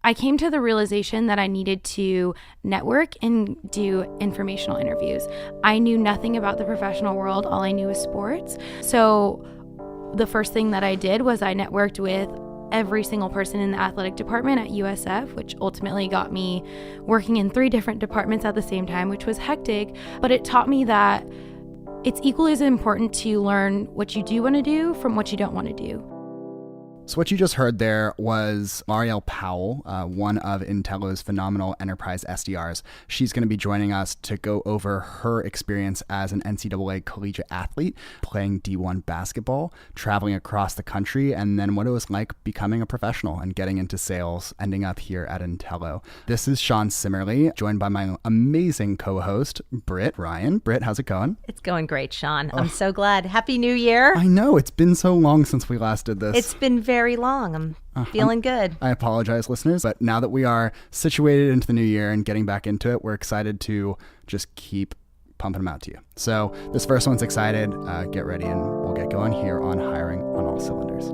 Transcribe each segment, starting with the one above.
I came to the realization that I needed to network and do informational interviews. I knew nothing about the professional world. All I knew was sports. So the first thing that I did was I networked with every single person in the athletic department at USF, which ultimately got me working in 3 different departments at the same time, which was hectic. But it taught me that it's equally as important to learn what you do want to do from what you don't want to do. So what you just heard there was Lariel Powell, one of Entelo's phenomenal enterprise SDRs. She's going to be joining us to go over her experience as an NCAA collegiate athlete, playing D1 basketball, traveling across the country, and then what it was like becoming a professional and getting into sales, ending up here at Entelo. This is Sean Simmerly, joined by my amazing co-host, Britt Ryan. Britt, how's it going? It's going great, Sean. I'm so glad. Happy New Year. I know. It's been so long since we last did this. It's been very long. I'm feeling good. I apologize, listeners, but now that we are situated into the new year and getting back into it, we're excited to just keep pumping them out to you. So this first one's excited. Get ready and we'll get going here on Hiring on All Cylinders.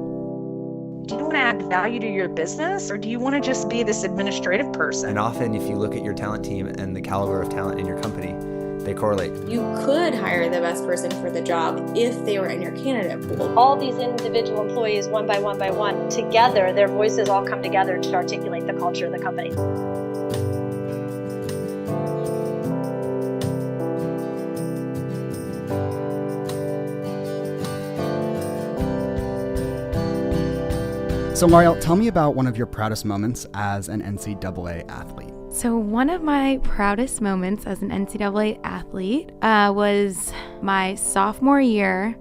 Do you want to add value to your business, or do you want to just be this administrative person? And often if you look at your talent team and the caliber of talent in your company, they correlate. You could hire the best person for the job if they were in your candidate pool. All these individual employees, one by one, together, their voices all come together to articulate the culture of the company. So Lariel, tell me about one of your proudest moments as an NCAA athlete. So one of my proudest moments as an NCAA athlete was my sophomore year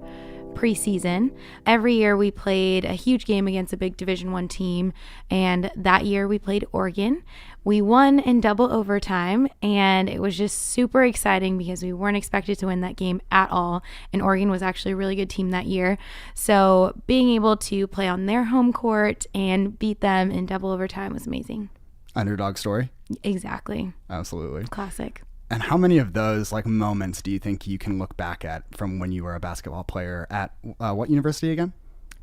preseason. Every year we played a huge game against a big Division I team, and that year we played Oregon. We won in double overtime, and it was just super exciting because we weren't expected to win that game at all, and Oregon was actually a really good team that year. So being able to play on their home court and beat them in double overtime was amazing. Underdog story? Exactly. Absolutely. Classic. And how many of those moments do you think you can look back at from when you were a basketball player at what university again?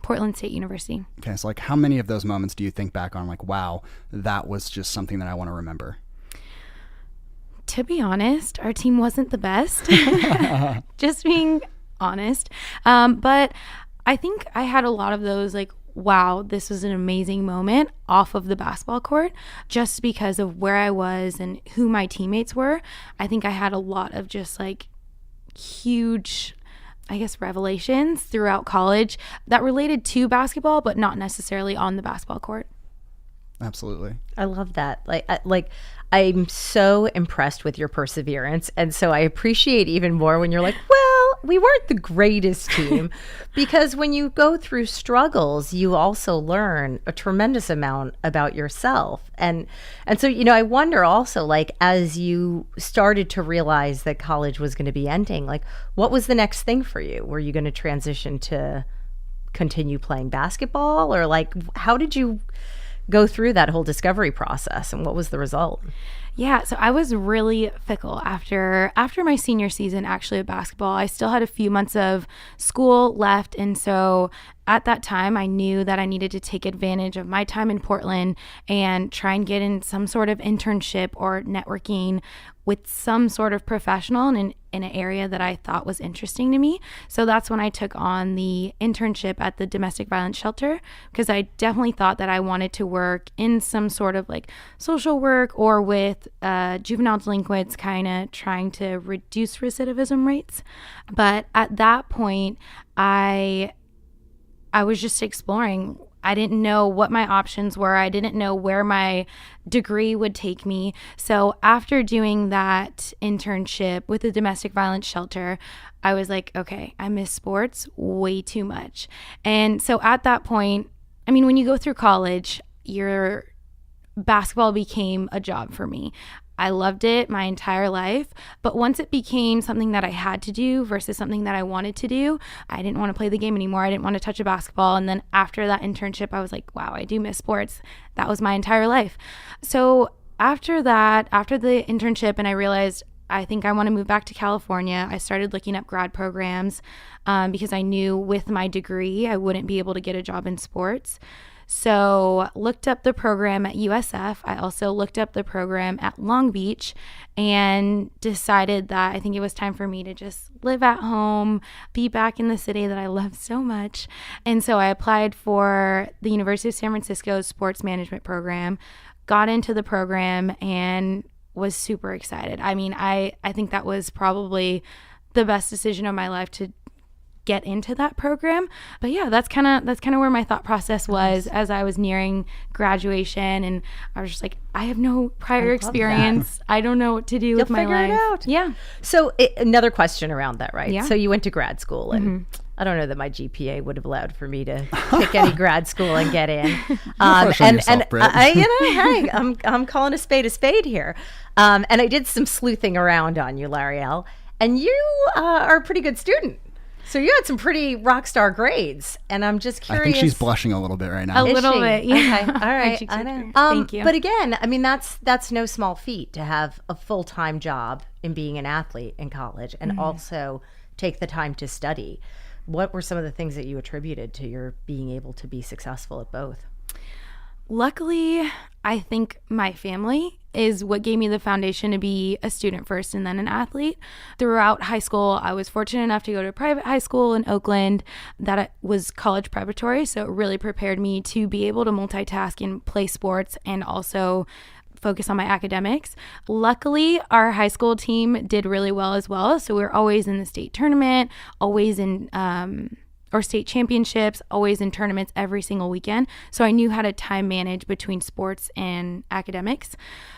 Portland State University. Okay, so how many of those moments do you think back on wow, that was just something that I want to remember? To be honest, our team wasn't the best. Just being honest. But I think I had a lot of those wow, this was an amazing moment off of the basketball court just because of where I was and who my teammates were. I think I had a lot of just huge, revelations throughout college that related to basketball, but not necessarily on the basketball court. Absolutely. I love that. I'm so impressed with your perseverance. And so I appreciate even more when you're well, we weren't the greatest team, because when you go through struggles, you also learn a tremendous amount about yourself. And so, I wonder also, as you started to realize that college was going to be ending, what was the next thing for you? Were you going to transition to continue playing basketball, or how did you go through that whole discovery process, and what was the result? Yeah, so I was really fickle after my senior season, actually, of basketball. I still had a few months of school left, and so at that time, I knew that I needed to take advantage of my time in Portland and try and get in some sort of internship or networking with some sort of professional in an area that I thought was interesting to me. So that's when I took on the internship at the domestic violence shelter, because I definitely thought that I wanted to work in some sort of social work or with juvenile delinquents, kind of trying to reduce recidivism rates. But at that point, I was just exploring. I didn't know what my options were. I didn't know where my degree would take me. So after doing that internship with the domestic violence shelter, I was okay, I miss sports way too much. And so at that point, when you go through college, your basketball became a job for me. I loved it my entire life, but once it became something that I had to do versus something that I wanted to do, I didn't want to play the game anymore. I didn't want to touch a basketball. And then after that internship, I was wow, I do miss sports. That was my entire life. So after that, after the internship, and I realized I think I want to move back to California, I started looking up grad programs because I knew with my degree, I wouldn't be able to get a job in sports. So looked up the program at USF. I also looked up the program at Long Beach and decided that I think it was time for me to just live at home, be back in the city that I love so much. And so I applied for the University of San Francisco's sports management program, got into the program, and was super excited. I mean, I think that was probably the best decision of my life to get into that program. But yeah, that's kind of where my thought process was as I was nearing graduation, and I was just like, I have no prior experience. I don't know what to do with my life. You'll figure it out. Yeah. So another question around that, right? Yeah. So you went to grad school, and I don't know that my GPA would have allowed for me to pick any grad school and get in. Hey, I'm calling a spade here. And I did some sleuthing around on you, Lariel, and you are a pretty good student. So you had some pretty rock star grades, and I'm just curious. I think she's blushing a little bit right now. A little bit, yeah. Okay, all right. I know. Thank you. But again, I mean, that's no small feat to have a full-time job in being an athlete in college and also take the time to study. What were some of the things that you attributed to your being able to be successful at both? Luckily, I think my family is what gave me the foundation to be a student first and then an athlete. Throughout high school, I was fortunate enough to go to a private high school in Oakland that was college preparatory, so it really prepared me to be able to multitask and play sports and also focus on my academics. Luckily, our high school team did really well as well, so we were always in the state tournament, always in or state championships, always in tournaments every single weekend. So I knew how to time manage between sports and academics.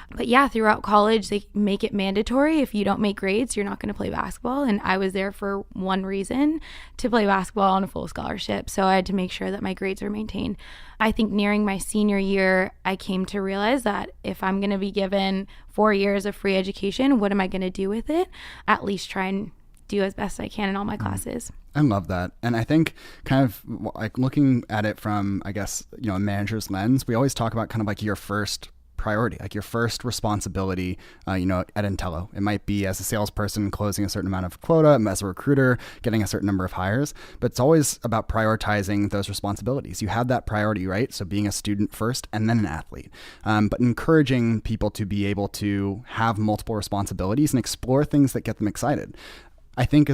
But yeah, throughout college, they make it mandatory. If you don't make grades, you're not going to play basketball. And I was there for one reason, to play basketball on a full scholarship. So I had to make sure that my grades were maintained. I think nearing my senior year, I came to realize that if I'm going to be given 4 years of free education, what am I going to do with it? At least try and do as best I can in all my classes. I love that. And I think kind of like looking at it from, I guess, a manager's lens, we always talk about kind of like your first priority, like your first responsibility, at Entelo. It might be as a salesperson closing a certain amount of quota, as a recruiter getting a certain number of hires, but it's always about prioritizing those responsibilities. You have that priority, right? So being a student first and then an athlete, but encouraging people to be able to have multiple responsibilities and explore things that get them excited. I think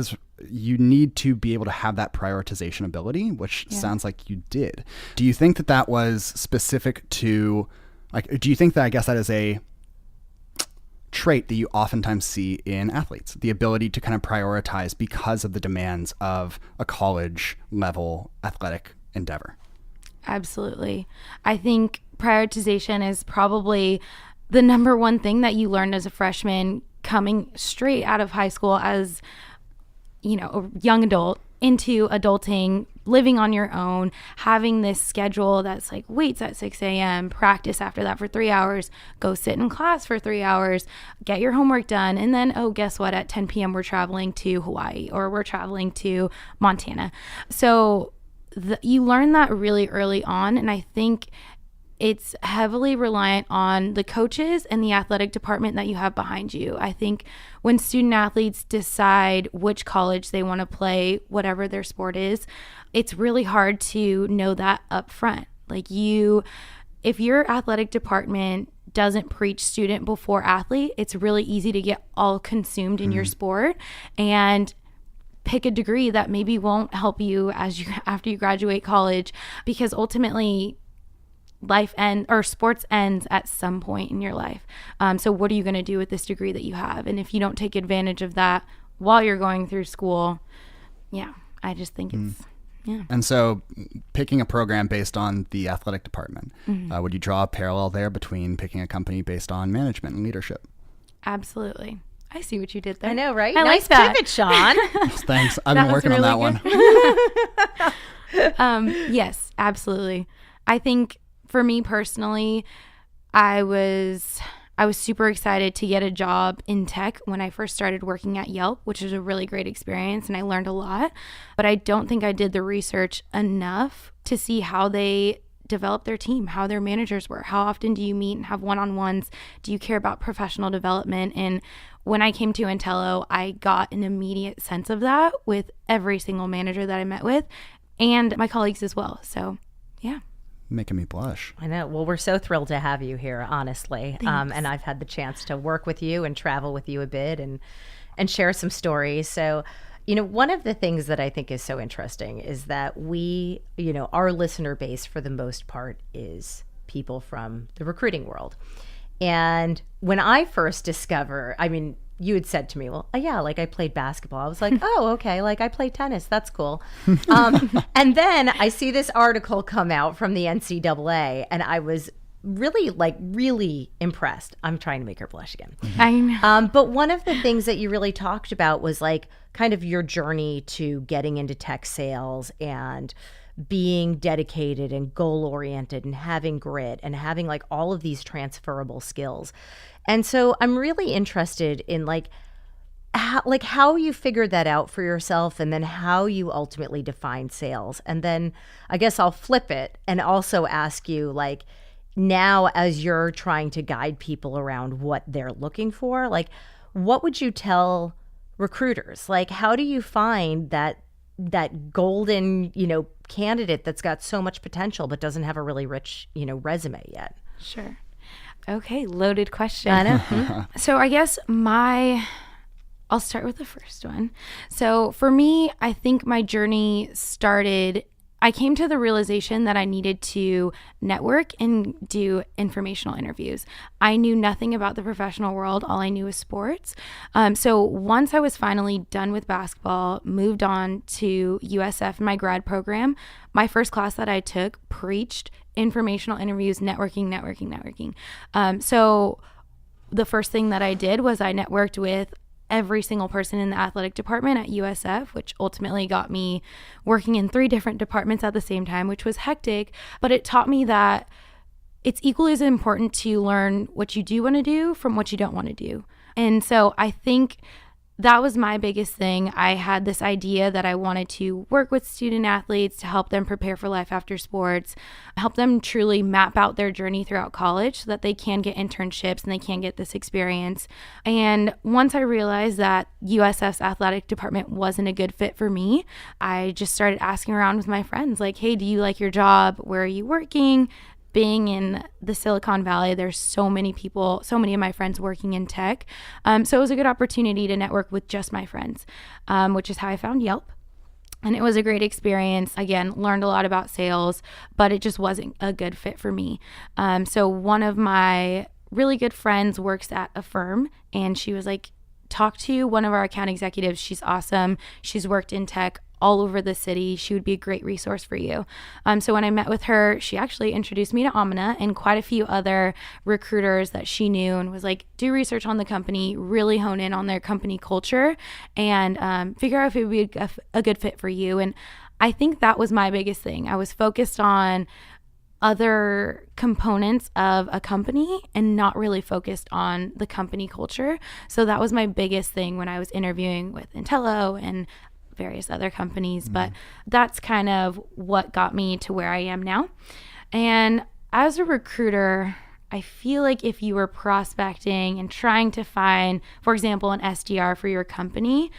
you need to be able to have that prioritization ability, which sounds like you did. Do you think that was specific to, do you think that, I guess that is a trait that you oftentimes see in athletes, the ability to kind of prioritize because of the demands of a college level athletic endeavor? Absolutely. I think prioritization is probably the number one thing that you learn as a freshman coming straight out of high school as a young adult into adulting, living on your own, having this schedule that's like weights at 6 a.m., practice after that for 3 hours, go sit in class for 3 hours, get your homework done, and then, guess what? At 10 p.m. we're traveling to Hawaii or we're traveling to Montana. So you learn that really early on, and I think it's heavily reliant on the coaches and the athletic department that you have behind you. I think when student athletes decide which college they want to play, whatever their sport is, it's really hard to know that up front. Like if your athletic department doesn't preach student before athlete, it's really easy to get all consumed in your sport and pick a degree that maybe won't help you after you graduate college, because ultimately sports ends at some point in your life. So what are you going to do with this degree that you have? And if you don't take advantage of that while you're going through school, I just think it's, And so picking a program based on the athletic department, would you draw a parallel there between picking a company based on management and leadership? Absolutely. I see what you did there. I know, right? I nice like that. Pivot, Sean. Thanks. I've been working really on that one. Yes, absolutely. I think for me personally, I was super excited to get a job in tech when I first started working at Yelp, which was a really great experience, and I learned a lot. But I don't think I did the research enough to see how they develop their team, how their managers were. How often do you meet and have one-on-ones? Do you care about professional development? And when I came to Entelo, I got an immediate sense of that with every single manager that I met with and my colleagues as well. So, yeah. Making me blush. I know. Well, we're so thrilled to have you here, honestly. And I've had the chance to work with you and travel with you a bit and share some stories. So, one of the things that I think is so interesting is that we, our listener base for the most part is people from the recruiting world. And when I first you had said to me, well, yeah, like I played basketball. I was like, oh, okay. Like I played tennis. That's cool. And then I see this article come out from the NCAA and I was really impressed. I'm trying to make her blush again. I know. But one of the things that you really talked about was like kind of your journey to getting into tech sales and being dedicated and goal oriented and having grit and having like all of these transferable skills. And so I'm really interested in how you figured that out for yourself and then how you ultimately define sales. And then I guess I'll flip it and also ask you, like, now as you're trying to guide people around what they're looking for, like, what would you tell recruiters? Like, how do you find that golden, candidate that's got so much potential but doesn't have a really rich, resume yet? Sure. Okay, loaded question. I know. So I guess I'll start with the first one. So for me, I think my journey started, I came to the realization that I needed to network and do informational interviews. I knew nothing about the professional world. All I knew was sports. So once I was finally done with basketball, moved on to USF in my grad program, my first class that I took preached informational interviews, networking. So the first thing that I did was I networked with every single person in the athletic department at USF, which ultimately got me working in 3 different departments at the same time, which was hectic. But it taught me that it's equally as important to learn what you do want to do from what you don't want to do. And so I think that was my biggest thing. I had this idea that I wanted to work with student athletes to help them prepare for life after sports, help them truly map out their journey throughout college so that they can get internships and they can get this experience. And once I realized that USF's athletic department wasn't a good fit for me, I just started asking around with my friends, like, hey, do you like your job? Where are you working? Being in the Silicon Valley, there's so many people, so many of my friends working in tech. So it was a good opportunity to network with just my friends, which is how I found Yelp. And it was a great experience. Again, learned a lot about sales, but it just wasn't a good fit for me. So one of my really good friends works at a firm, and she was like, talk to one of our account executives. She's awesome. She's worked in tech all over the city. She would be a great resource for you. So when I met with her, she actually introduced me to Amina and quite a few other recruiters that she knew and was like, do research on the company, really hone in on their company culture and figure out if it would be a good fit for you. And I think that was my biggest thing. I was focused on other components of a company and not really focused on the company culture. So that was my biggest thing when I was interviewing with Entelo and various other companies, but that's kind of what got me to where I am now. And as a recruiter, I feel like if you were prospecting and trying to find, for example, an SDR for your company,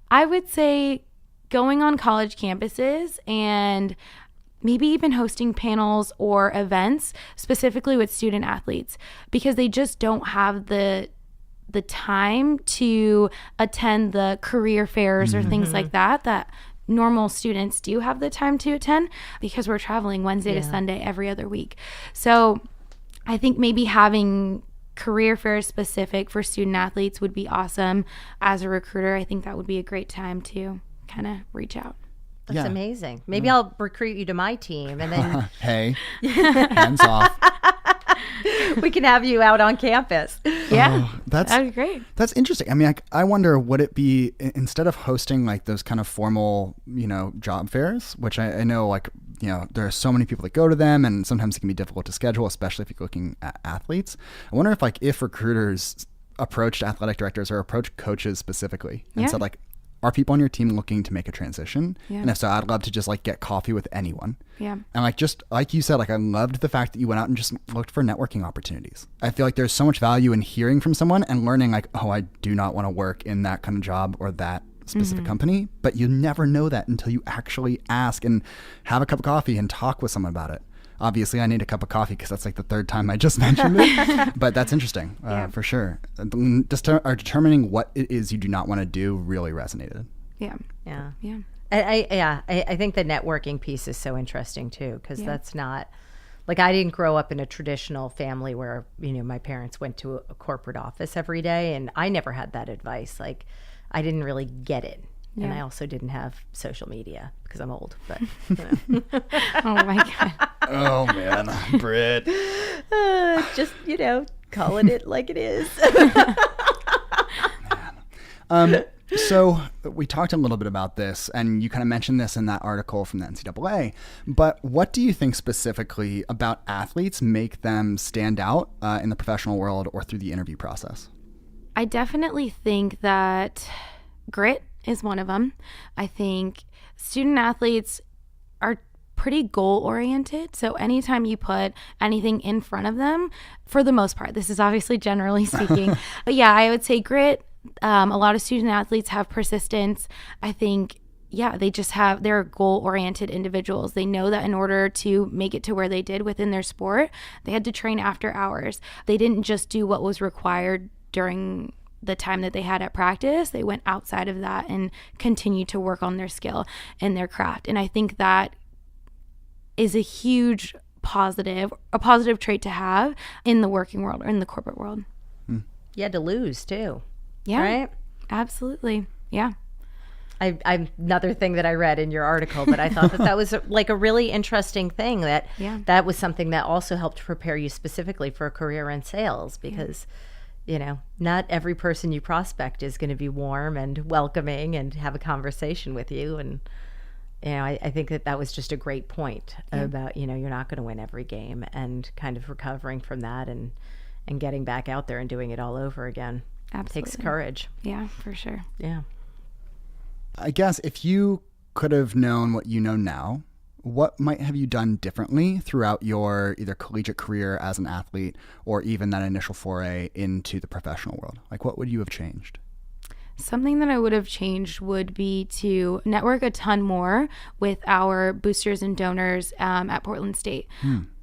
I would say going on college campuses and maybe even hosting panels or events specifically with student athletes, because they just don't have the time to attend the career fairs or things like that normal students do have the time to attend because we're traveling Wednesday to Sunday every other week. So I think maybe having career fairs specific for student athletes would be awesome. As a recruiter, I think that would be a great time to kind of reach out. That's amazing. Maybe I'll recruit you to my team and then Hey, hands off. We can have you out on campus. Yeah, that'd be great. That's interesting. I mean, I wonder, would it be, instead of hosting like those kind of formal, job fairs, which I know, like, there are so many people that go to them and sometimes it can be difficult to schedule, especially if you're looking at athletes. I wonder if recruiters approached athletic directors or approached coaches specifically and said, like, are people on your team looking to make a transition? Yeah. And if so, I'd love to just like get coffee with anyone. Yeah. And like, just like you said, like, I loved the fact that you went out and just looked for networking opportunities. I feel like there's so much value in hearing from someone and learning like, oh, I do not want to work in that kind of job or that specific company, but you never know that until you actually ask and have a cup of coffee and talk with someone about it. Obviously, I need a cup of coffee because that's like the third time I just mentioned it. But that's interesting, for sure. Determining what it is you do not want to do really resonated. Yeah. I think the networking piece is so interesting too, because that's not like, I didn't grow up in a traditional family where, my parents went to a corporate office every day, and I never had that advice. Like, I didn't really get it. And I also didn't have social media because I'm old, but Oh my God. Oh man, Britt. just, calling it like it is. So we talked a little bit about this, and you kind of mentioned this in that article from the NCAA, but what do you think specifically about athletes make them stand out in the professional world or through the interview process? I definitely think that grit is one of them. I think student athletes are pretty goal oriented. So anytime you put anything in front of them, for the most part, this is obviously generally speaking, but yeah, I would say grit. A lot of student athletes have persistence. I think, they're goal oriented individuals. They know that in order to make it to where they did within their sport, they had to train after hours. They didn't just do what was required during the time that they had at practice. They went outside of that and continued to work on their skill and their craft. And I think that is a huge positive trait to have in the working world or in the corporate world. You had to lose too. Yeah, right? Absolutely. Yeah. I another thing that I read in your article, but I thought that was like a really interesting thing, that was something that also helped prepare you specifically for a career in sales, because not every person you prospect is going to be warm and welcoming and have a conversation with you. And I think that was just a great point about you're not going to win every game, and kind of recovering from that and getting back out there and doing it all over again. Absolutely. It takes courage. Yeah, for sure. Yeah. I guess if you could have known what you know now, what might have you done differently throughout your either collegiate career as an athlete or even that initial foray into the professional world? Like, what would you have changed? Something that I would have changed would be to network a ton more with our boosters and donors at Portland State.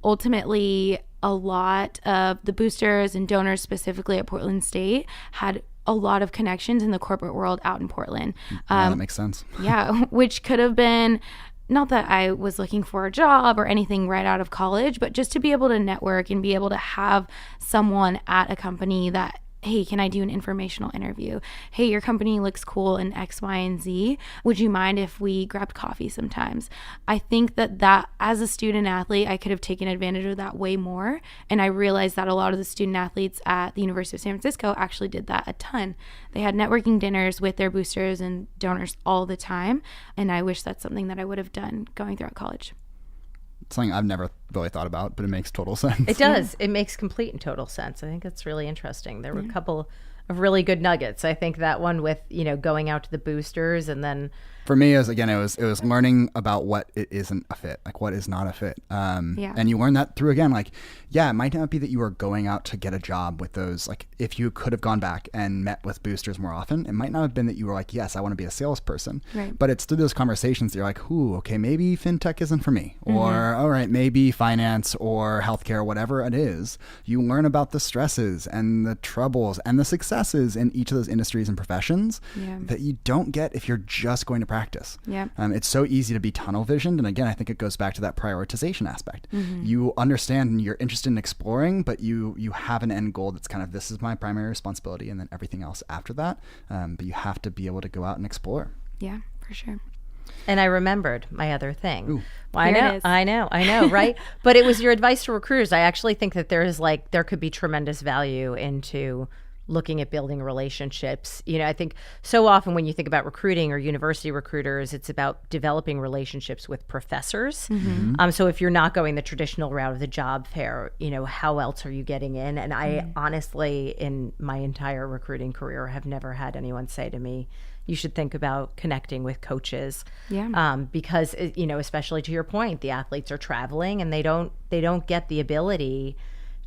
Ultimately, a lot of the boosters and donors specifically at Portland State had a lot of connections in the corporate world out in Portland. That makes sense. Yeah, which could have been, not that I was looking for a job or anything right out of college, but just to be able to network and be able to have someone at a company that, hey, can I do an informational interview? Hey, your company looks cool in X, Y, and Z. Would you mind if we grabbed coffee sometimes? I think that as a student athlete, I could have taken advantage of that way more. And I realized that a lot of the student athletes at the University of San Francisco actually did that a ton. They had networking dinners with their boosters and donors all the time. And I wish that's something that I would have done going throughout college. It's something I've never really thought about, but it makes total sense. It does. It makes complete and total sense. I think that's really interesting. There were a couple of really good nuggets. I think that one with, going out to the boosters, and then for me, it was learning about what it isn't a fit, like what is not a fit. And you learn that through, again, like, it might not be that you were going out to get a job with those, like if you could have gone back and met with boosters more often, it might not have been that you were like, yes, I want to be a salesperson. Right. But it's through those conversations that you're like, ooh, okay, maybe fintech isn't for me. Or, all right, maybe finance or healthcare, whatever it is. You learn about the stresses and the troubles and the successes in each of those industries and professions that you don't get if you're just going to practice. Yeah. It's so easy to be tunnel visioned. And again, I think it goes back to that prioritization aspect. You understand and you're interested in exploring, but you have an end goal that's kind of, this is my primary responsibility, and then everything else after that. But you have to be able to go out and explore. Yeah, for sure. And I remembered my other thing. Here it is. I know, right? But it was your advice to recruiters. I actually think that there could be tremendous value into looking at building relationships. I think so often when you think about recruiting or university recruiters, it's about developing relationships with professors. So if you're not going the traditional route of the job fair, how else are you getting in? And I honestly, in my entire recruiting career, have never had anyone say to me, you should think about connecting with coaches. Because, especially to your point, the athletes are traveling and they don't get the ability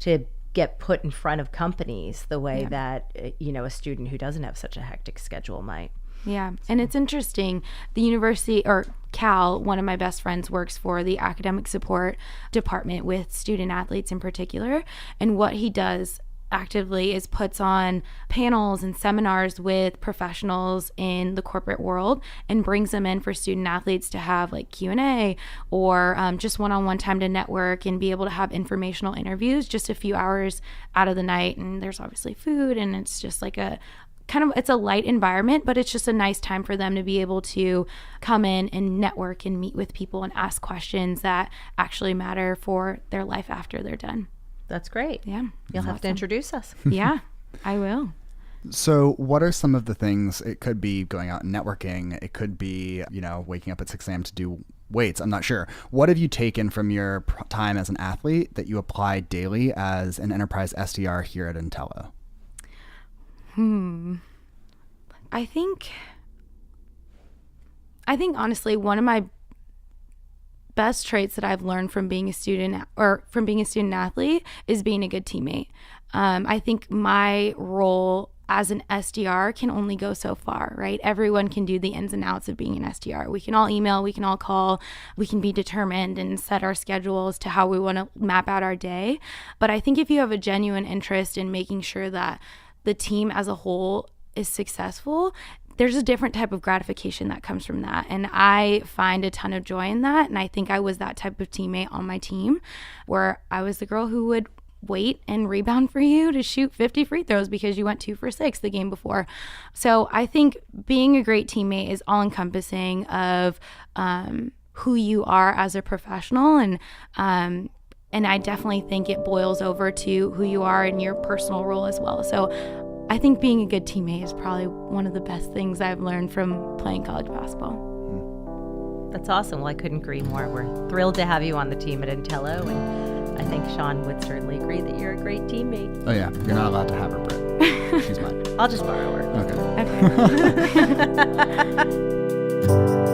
to get put in front of companies the way that a student who doesn't have such a hectic schedule might. Yeah. And it's interesting. The university, or Cal, one of my best friends, works for the academic support department with student athletes in particular. And what he does actively is puts on panels and seminars with professionals in the corporate world and brings them in for student athletes to have like Q&A or just one-on-one time to network and be able to have informational interviews just a few hours out of the night. And there's obviously food, and it's just like it's a light environment, but it's just a nice time for them to be able to come in and network and meet with people and ask questions that actually matter for their life after they're done. That's great. Yeah. You'll have to introduce us. Yeah, I will. So what are some of the things? It could be going out and networking. It could be, waking up at 6 a.m. to do weights. I'm not sure. What have you taken from your time as an athlete that you apply daily as an enterprise SDR here at Entelo? I think honestly, one of my best traits that I've learned from being a student athlete is being a good teammate. I think my role as an SDR can only go so far, right? Everyone can do the ins and outs of being an SDR. We can all email, we can all call, we can be determined and set our schedules to how we want to map out our day. But I think if you have a genuine interest in making sure that the team as a whole is successful, there's a different type of gratification that comes from that. And I find a ton of joy in that. And I think I was that type of teammate on my team where I was the girl who would wait and rebound for you to shoot 50 free throws because you went 2 for 6 the game before. So I think being a great teammate is all encompassing of who you are as a professional. And I definitely think it boils over to who you are in your personal role as well. So I think being a good teammate is probably one of the best things I've learned from playing college basketball. That's awesome. Well, I couldn't agree more. We're thrilled to have you on the team at Entelo, and I think Sean would certainly agree that you're a great teammate. Oh yeah, you're not allowed to have her, Britt. She's mine. I'll just borrow her. Okay.